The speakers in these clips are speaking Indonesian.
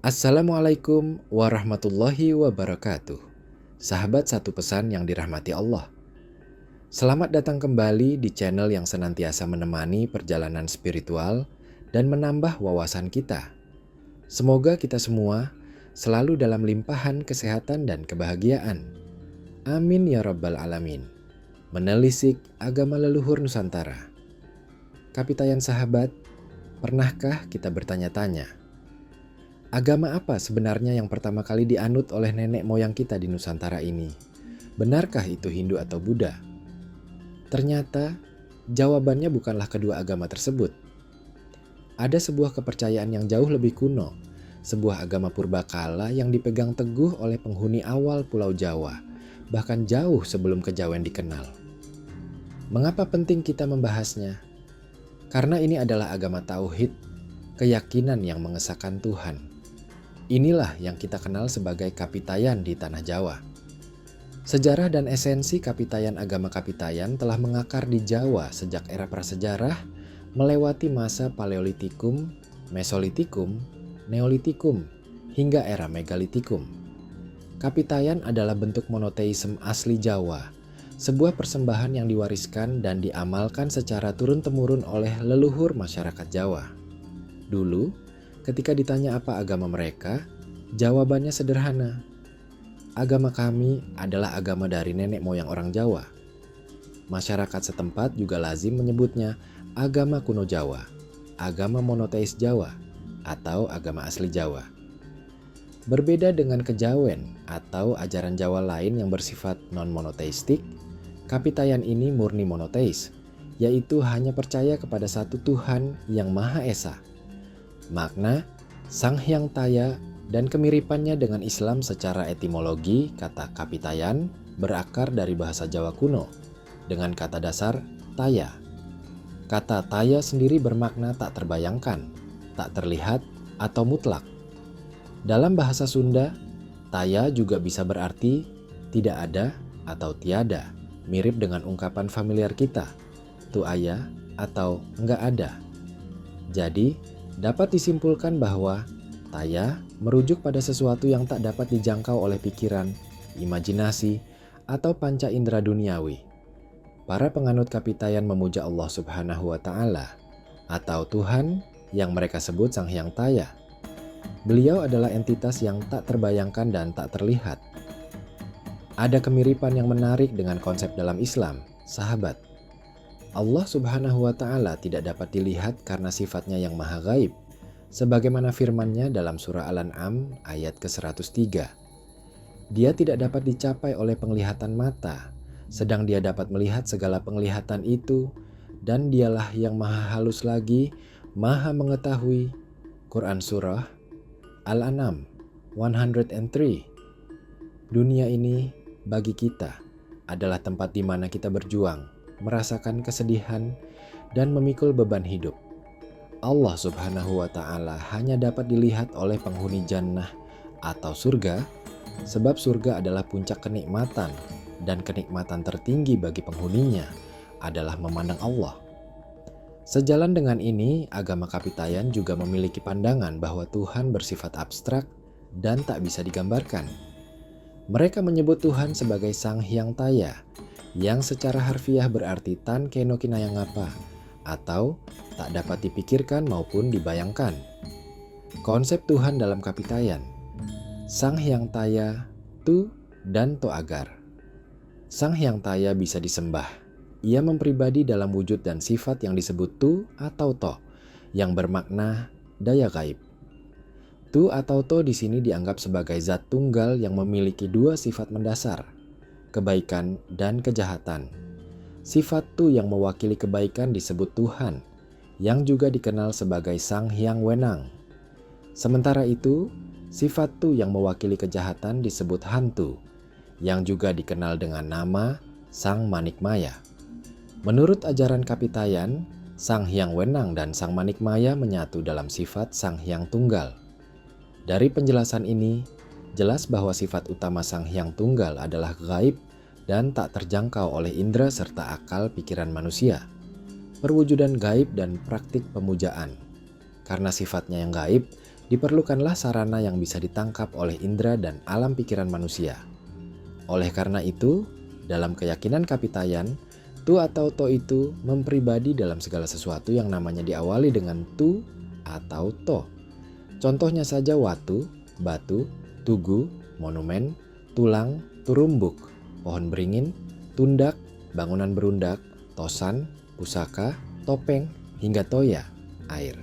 Assalamualaikum warahmatullahi wabarakatuh. Sahabat satu pesan yang dirahmati Allah. Selamat datang kembali di channel yang senantiasa menemani perjalanan spiritual dan menambah wawasan kita. Semoga kita semua selalu dalam limpahan kesehatan dan kebahagiaan. Amin ya rabbal alamin. Menelisik agama leluhur Nusantara. Kapitayan sahabat, pernahkah kita bertanya-tanya, agama apa sebenarnya yang pertama kali dianut oleh nenek moyang kita di Nusantara ini? Benarkah itu Hindu atau Buddha? Ternyata jawabannya bukanlah kedua agama tersebut. Ada sebuah kepercayaan yang jauh lebih kuno, sebuah agama purbakala yang dipegang teguh oleh penghuni awal Pulau Jawa, bahkan jauh sebelum kejawen dikenal. Mengapa penting kita membahasnya? Karena ini adalah agama tauhid, keyakinan yang mengesahkan Tuhan. Inilah yang kita kenal sebagai Kapitayan di Tanah Jawa. Sejarah dan esensi Kapitayan agama Kapitayan telah mengakar di Jawa sejak era prasejarah, melewati masa Paleolitikum, Mesolitikum, Neolitikum, hingga era Megalitikum. Kapitayan adalah bentuk monoteisme asli Jawa, sebuah persembahan yang diwariskan dan diamalkan secara turun-temurun oleh leluhur masyarakat Jawa. Dulu, ketika ditanya apa agama mereka, jawabannya sederhana. Agama kami adalah agama dari nenek moyang orang Jawa. Masyarakat setempat juga lazim menyebutnya agama kuno Jawa, agama monoteis Jawa, atau agama asli Jawa. Berbeda dengan kejawen atau ajaran Jawa lain yang bersifat non-monoteistik, Kapitayan ini murni monoteis, yaitu hanya percaya kepada satu Tuhan yang Maha Esa. Makna Sang Hyang Taya dan kemiripannya dengan Islam secara etimologi, kata Kapitayan berakar dari bahasa Jawa kuno dengan kata dasar taya. Kata taya sendiri bermakna tak terbayangkan, tak terlihat, atau mutlak. Dalam bahasa Sunda, taya juga bisa berarti tidak ada atau tiada, mirip dengan ungkapan familiar kita, tu aya atau enggak ada. Jadi, dapat disimpulkan bahwa taya merujuk pada sesuatu yang tak dapat dijangkau oleh pikiran, imajinasi, atau panca indera duniawi. Para penganut Kapitayan memuja Allah Subhanahu wa Ta'ala atau Tuhan yang mereka sebut Sang Hyang Taya. Beliau adalah entitas yang tak terbayangkan dan tak terlihat. Ada kemiripan yang menarik dengan konsep dalam Islam, sahabat. Allah Subhanahu wa Ta'ala tidak dapat dilihat karena sifatnya yang maha gaib, sebagaimana firman-Nya dalam surah Al-An'am ayat ke-103. Dia tidak dapat dicapai oleh penglihatan mata, sedang Dia dapat melihat segala penglihatan itu, dan Dialah yang maha halus lagi, maha mengetahui. Quran Surah Al-An'am 103. Dunia ini bagi kita adalah tempat di mana kita berjuang, merasakan kesedihan, dan memikul beban hidup. Allah Subhanahu wa Ta'ala hanya dapat dilihat oleh penghuni jannah atau surga, sebab surga adalah puncak kenikmatan, dan kenikmatan tertinggi bagi penghuninya adalah memandang Allah. Sejalan dengan ini, agama Kapitayan juga memiliki pandangan bahwa Tuhan bersifat abstrak dan tak bisa digambarkan. Mereka menyebut Tuhan sebagai Sang Hyang Taya, yang secara harfiah berarti tan keno kinayangapa, atau tak dapat dipikirkan maupun dibayangkan. Konsep Tuhan dalam Kapitayan, Sang Hyang Taya, Tu, dan To Agar. Sang Hyang Taya bisa disembah. Ia mempribadi dalam wujud dan sifat yang disebut Tu atau To, yang bermakna daya gaib. Tu atau To di sini dianggap sebagai zat tunggal yang memiliki dua sifat mendasar, kebaikan dan kejahatan. Sifat Tu yang mewakili kebaikan disebut Tuhan, yang juga dikenal sebagai Sang Hyang Wenang. Sementara itu, sifat Tu yang mewakili kejahatan disebut Hantu, yang juga dikenal dengan nama Sang Manikmaya. Menurut ajaran Kapitayan, Sang Hyang Wenang dan Sang Manikmaya menyatu dalam sifat Sang Hyang Tunggal. Dari penjelasan ini, jelas bahwa sifat utama Sang Hyang Tunggal adalah gaib dan tak terjangkau oleh indera serta akal pikiran manusia. Perwujudan gaib dan praktik pemujaan. Karena sifatnya yang gaib, diperlukanlah sarana yang bisa ditangkap oleh indera dan alam pikiran manusia. Oleh karena itu, dalam keyakinan Kapitayan, tu atau to itu mempribadi dalam segala sesuatu yang namanya diawali dengan tu atau to. Contohnya saja watu, batu, tugu, monumen, tulang, turumbuk, pohon beringin, tundak, bangunan berundak, tosan, pusaka, topeng, hingga toya, air.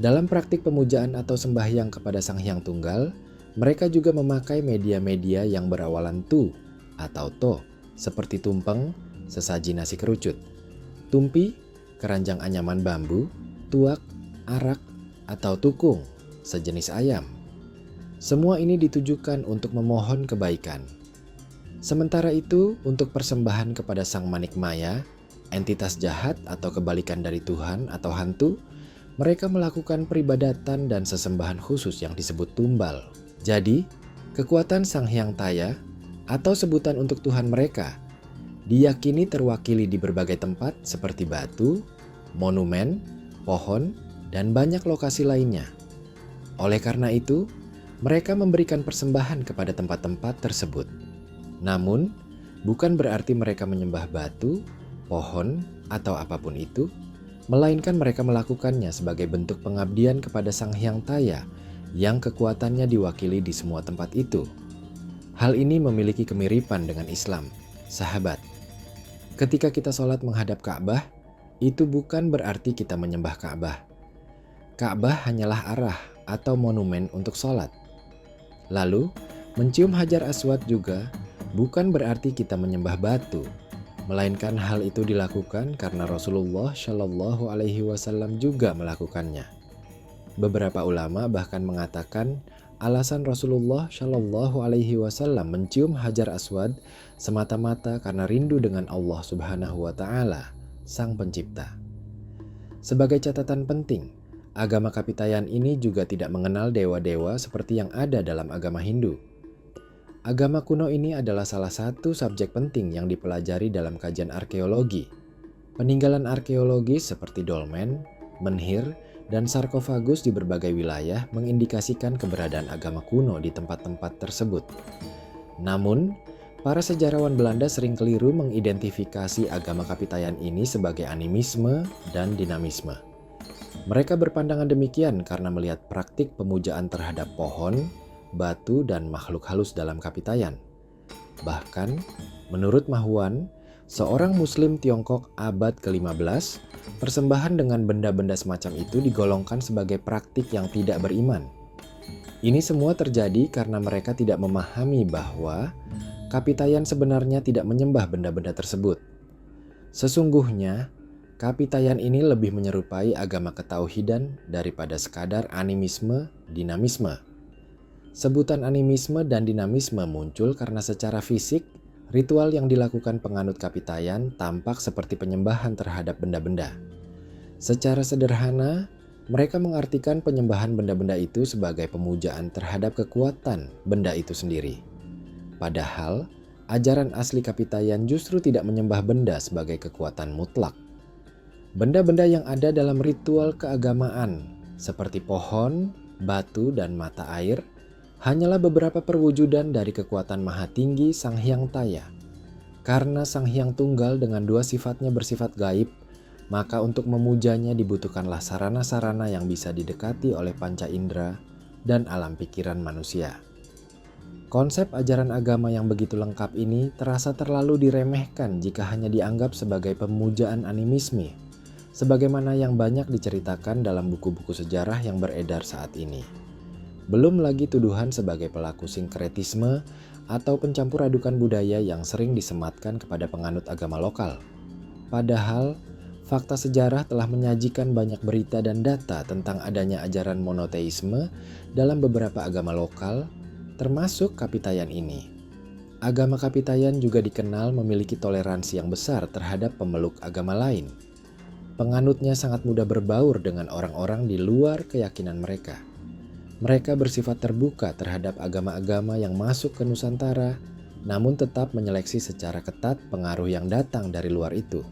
Dalam praktik pemujaan atau sembahyang kepada Sang Hyang Tunggal, mereka juga memakai media-media yang berawalan tu atau to, seperti tumpeng, sesaji nasi kerucut, tumpi, keranjang anyaman bambu, tuak, arak, atau tukung, sejenis ayam. Semua ini ditujukan untuk memohon kebaikan. Sementara itu, untuk persembahan kepada Sang Manik Maya, entitas jahat atau kebalikan dari Tuhan atau hantu, mereka melakukan peribadatan dan sesembahan khusus yang disebut tumbal. Jadi, kekuatan Sang Hyang Taya atau sebutan untuk Tuhan mereka diyakini terwakili di berbagai tempat seperti batu, monumen, pohon, dan banyak lokasi lainnya. Oleh karena itu, mereka memberikan persembahan kepada tempat-tempat tersebut. Namun, bukan berarti mereka menyembah batu, pohon, atau apapun itu, melainkan mereka melakukannya sebagai bentuk pengabdian kepada Sang Hyang Taya yang kekuatannya diwakili di semua tempat itu. Hal ini memiliki kemiripan dengan Islam, sahabat. Ketika kita sholat menghadap Ka'bah, itu bukan berarti kita menyembah Ka'bah. Ka'bah hanyalah arah atau monumen untuk sholat. Lalu, mencium Hajar Aswad juga bukan berarti kita menyembah batu, melainkan hal itu dilakukan karena Rasulullah Shallallahu Alaihi Wasallam juga melakukannya. Beberapa ulama bahkan mengatakan alasan Rasulullah Shallallahu Alaihi Wasallam mencium Hajar Aswad semata-mata karena rindu dengan Allah Subhanahu Wa Taala, Sang Pencipta. Sebagai catatan penting, agama Kapitayan ini juga tidak mengenal dewa-dewa seperti yang ada dalam agama Hindu. Agama kuno ini adalah salah satu subjek penting yang dipelajari dalam kajian arkeologi. Peninggalan arkeologis seperti dolmen, menhir, dan sarkofagus di berbagai wilayah mengindikasikan keberadaan agama kuno di tempat-tempat tersebut. Namun, para sejarawan Belanda sering keliru mengidentifikasi agama Kapitayan ini sebagai animisme dan dinamisme. Mereka berpandangan demikian karena melihat praktik pemujaan terhadap pohon, batu, dan makhluk halus dalam Kapitayan. Bahkan, menurut Mahuan, seorang Muslim Tiongkok abad ke-15, persembahan dengan benda-benda semacam itu digolongkan sebagai praktik yang tidak beriman. Ini semua terjadi karena mereka tidak memahami bahwa Kapitayan sebenarnya tidak menyembah benda-benda tersebut. Sesungguhnya, Kapitayan ini lebih menyerupai agama ketauhidan daripada sekadar animisme, dinamisme. Sebutan animisme dan dinamisme muncul karena secara fisik, ritual yang dilakukan penganut Kapitayan tampak seperti penyembahan terhadap benda-benda. Secara sederhana, mereka mengartikan penyembahan benda-benda itu sebagai pemujaan terhadap kekuatan benda itu sendiri. Padahal, ajaran asli Kapitayan justru tidak menyembah benda sebagai kekuatan mutlak. Benda-benda yang ada dalam ritual keagamaan, seperti pohon, batu, dan mata air, hanyalah beberapa perwujudan dari kekuatan maha tinggi Sang Hyang Taya. Karena Sang Hyang Tunggal dengan dua sifatnya bersifat gaib, maka untuk memujanya dibutuhkanlah sarana-sarana yang bisa didekati oleh panca indera dan alam pikiran manusia. Konsep ajaran agama yang begitu lengkap ini terasa terlalu diremehkan jika hanya dianggap sebagai pemujaan animisme, sebagaimana yang banyak diceritakan dalam buku-buku sejarah yang beredar saat ini. Belum lagi tuduhan sebagai pelaku sinkretisme atau pencampur adukan budaya yang sering disematkan kepada penganut agama lokal. Padahal, fakta sejarah telah menyajikan banyak berita dan data tentang adanya ajaran monoteisme dalam beberapa agama lokal, termasuk Kapitayan ini. Agama Kapitayan juga dikenal memiliki toleransi yang besar terhadap pemeluk agama lain. Penganutnya sangat mudah berbaur dengan orang-orang di luar keyakinan mereka. Mereka bersifat terbuka terhadap agama-agama yang masuk ke Nusantara, namun tetap menyeleksi secara ketat pengaruh yang datang dari luar itu.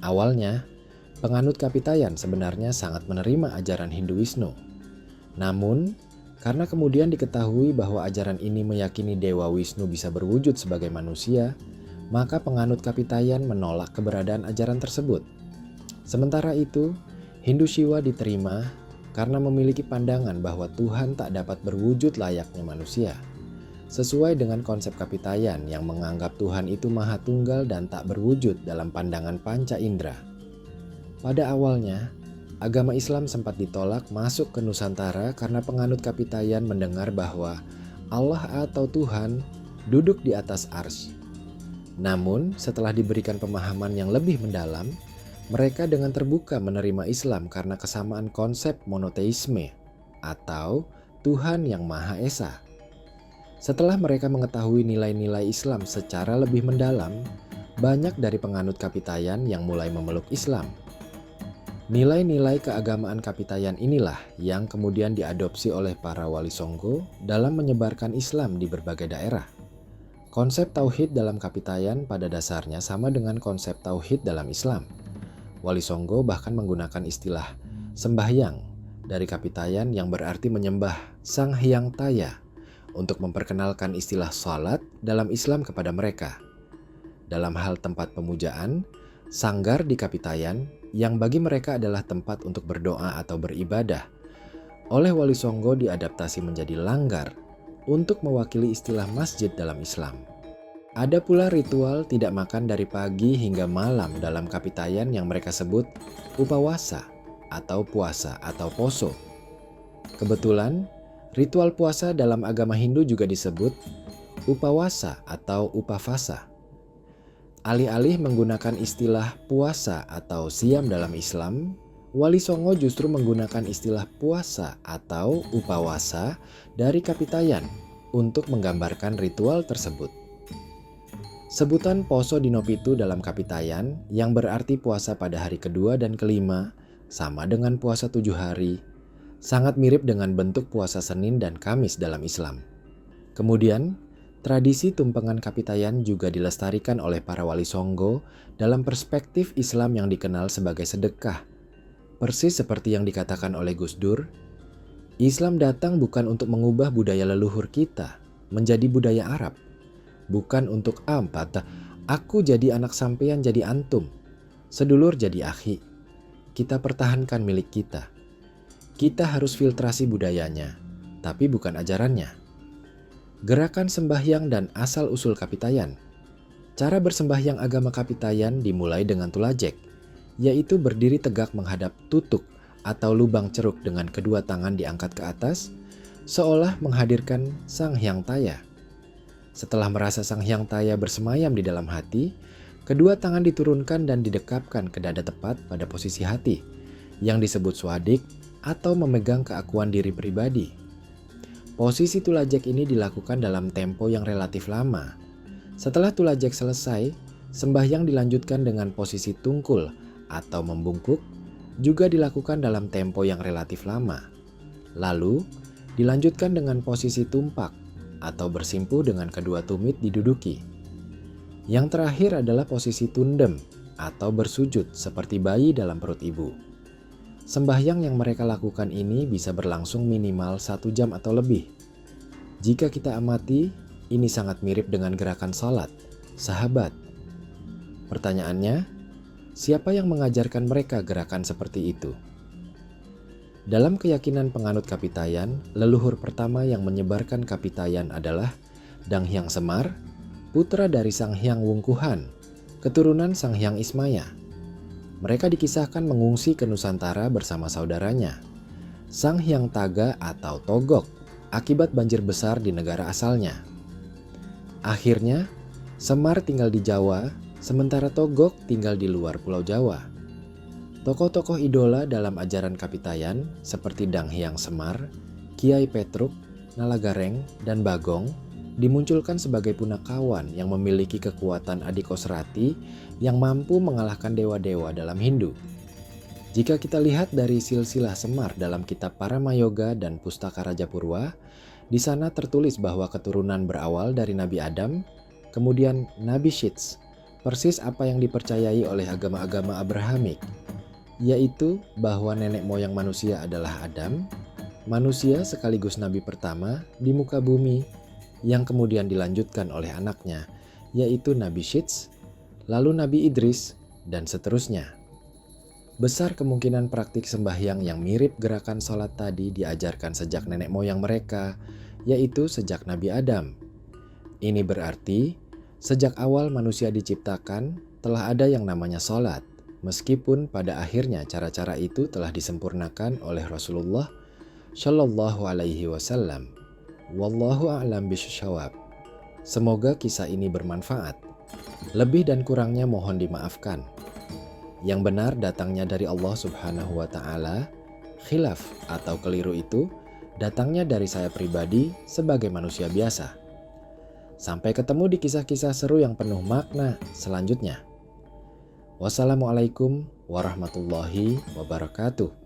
Awalnya, penganut Kapitayan sebenarnya sangat menerima ajaran Hinduisme. Namun, karena kemudian diketahui bahwa ajaran ini meyakini Dewa Wisnu bisa berwujud sebagai manusia, maka penganut Kapitayan menolak keberadaan ajaran tersebut. Sementara itu, Hindu Shiva diterima karena memiliki pandangan bahwa Tuhan tak dapat berwujud layaknya manusia, sesuai dengan konsep Kapitayan yang menganggap Tuhan itu Maha Tunggal dan tak berwujud dalam pandangan panca indera. Pada awalnya, agama Islam sempat ditolak masuk ke Nusantara karena penganut Kapitayan mendengar bahwa Allah atau Tuhan duduk di atas arsy. Namun, setelah diberikan pemahaman yang lebih mendalam, mereka dengan terbuka menerima Islam karena kesamaan konsep monoteisme atau Tuhan yang Maha Esa. Setelah mereka mengetahui nilai-nilai Islam secara lebih mendalam, banyak dari penganut Kapitayan yang mulai memeluk Islam. Nilai-nilai keagamaan Kapitayan inilah yang kemudian diadopsi oleh para wali Songgo dalam menyebarkan Islam di berbagai daerah. Konsep tauhid dalam Kapitayan pada dasarnya sama dengan konsep tauhid dalam Islam. Wali Songgo bahkan menggunakan istilah sembahyang dari Kapitayan yang berarti menyembah Sang Hyang Taya untuk memperkenalkan istilah salat dalam Islam kepada mereka. Dalam hal tempat pemujaan, sanggar di Kapitayan yang bagi mereka adalah tempat untuk berdoa atau beribadah, oleh Wali Songgo diadaptasi menjadi langgar untuk mewakili istilah masjid dalam Islam. Ada pula ritual tidak makan dari pagi hingga malam dalam Kapitayan yang mereka sebut upawasa atau puasa atau poso. Kebetulan, ritual puasa dalam agama Hindu juga disebut upawasa atau upavasa. Alih-alih menggunakan istilah puasa atau siam dalam Islam, Wali Songo justru menggunakan istilah puasa atau upawasa dari Kapitayan untuk menggambarkan ritual tersebut. Sebutan Poso Dino Pitu dalam Kapitayan yang berarti puasa pada hari kedua dan kelima sama dengan puasa 7 hari, sangat mirip dengan bentuk puasa Senin dan Kamis dalam Islam. Kemudian, tradisi tumpengan Kapitayan juga dilestarikan oleh para wali Songgo dalam perspektif Islam yang dikenal sebagai sedekah. Persis seperti yang dikatakan oleh Gus Dur, Islam datang bukan untuk mengubah budaya leluhur kita menjadi budaya Arab. Bukan untuk aku jadi anak sampean jadi antum, sedulur jadi akhi. Kita pertahankan milik kita. Kita harus filtrasi budayanya, tapi bukan ajarannya. Gerakan sembahyang dan asal-usul Kapitayan. Cara bersembahyang agama Kapitayan dimulai dengan tulajek, yaitu berdiri tegak menghadap tutuk atau lubang ceruk dengan kedua tangan diangkat ke atas, seolah menghadirkan Sang Hyang Taya. Setelah merasa Sang Hyang Taya bersemayam di dalam hati, kedua tangan diturunkan dan didekapkan ke dada tepat pada posisi hati, yang disebut swadik atau memegang keakuan diri pribadi. Posisi tulajek ini dilakukan dalam tempo yang relatif lama. Setelah tulajek selesai, sembahyang dilanjutkan dengan posisi tungkul atau membungkuk, juga dilakukan dalam tempo yang relatif lama. Lalu, dilanjutkan dengan posisi tumpak atau bersimpuh dengan kedua tumit diduduki. Yang terakhir adalah posisi tundem atau bersujud seperti bayi dalam perut ibu. Sembahyang yang mereka lakukan ini bisa berlangsung minimal 1 jam atau lebih. Jika kita amati, ini sangat mirip dengan gerakan salat, sahabat. Pertanyaannya, siapa yang mengajarkan mereka gerakan seperti itu? Dalam keyakinan penganut Kapitayan, leluhur pertama yang menyebarkan Kapitayan adalah Dang Hyang Semar, putra dari Sang Hyang Wungkuhan, keturunan Sang Hyang Ismaya. Mereka dikisahkan mengungsi ke Nusantara bersama saudaranya, Sang Hyang Taga atau Togok, akibat banjir besar di negara asalnya. Akhirnya, Semar tinggal di Jawa, sementara Togok tinggal di luar Pulau Jawa. Tokoh-tokoh idola dalam ajaran Kapitayan seperti Dang Hyang Semar, Kiai Petruk, Nalagareng, dan Bagong dimunculkan sebagai punakawan yang memiliki kekuatan adikosrati yang mampu mengalahkan dewa-dewa dalam Hindu. Jika kita lihat dari silsilah Semar dalam kitab Paramayoga dan Pustaka Raja Purwa, di sana tertulis bahwa keturunan berawal dari Nabi Adam, kemudian Nabi Shits, persis apa yang dipercayai oleh agama-agama Abrahamik, yaitu bahwa nenek moyang manusia adalah Adam, manusia sekaligus nabi pertama di muka bumi yang kemudian dilanjutkan oleh anaknya, yaitu Nabi Syits, lalu Nabi Idris, dan seterusnya. Besar kemungkinan praktik sembahyang yang mirip gerakan sholat tadi diajarkan sejak nenek moyang mereka, yaitu sejak Nabi Adam. Ini berarti, sejak awal manusia diciptakan, telah ada yang namanya sholat, meskipun pada akhirnya cara-cara itu telah disempurnakan oleh Rasulullah Shallallahu Alaihi Wasallam. Wallahu a'lam bishawab. Semoga kisah ini bermanfaat. Lebih dan kurangnya mohon dimaafkan. Yang benar datangnya dari Allah Subhanahu wa Ta'ala, khilaf atau keliru itu datangnya dari saya pribadi sebagai manusia biasa. Sampai ketemu di kisah-kisah seru yang penuh makna selanjutnya. Wassalamualaikum warahmatullahi wabarakatuh.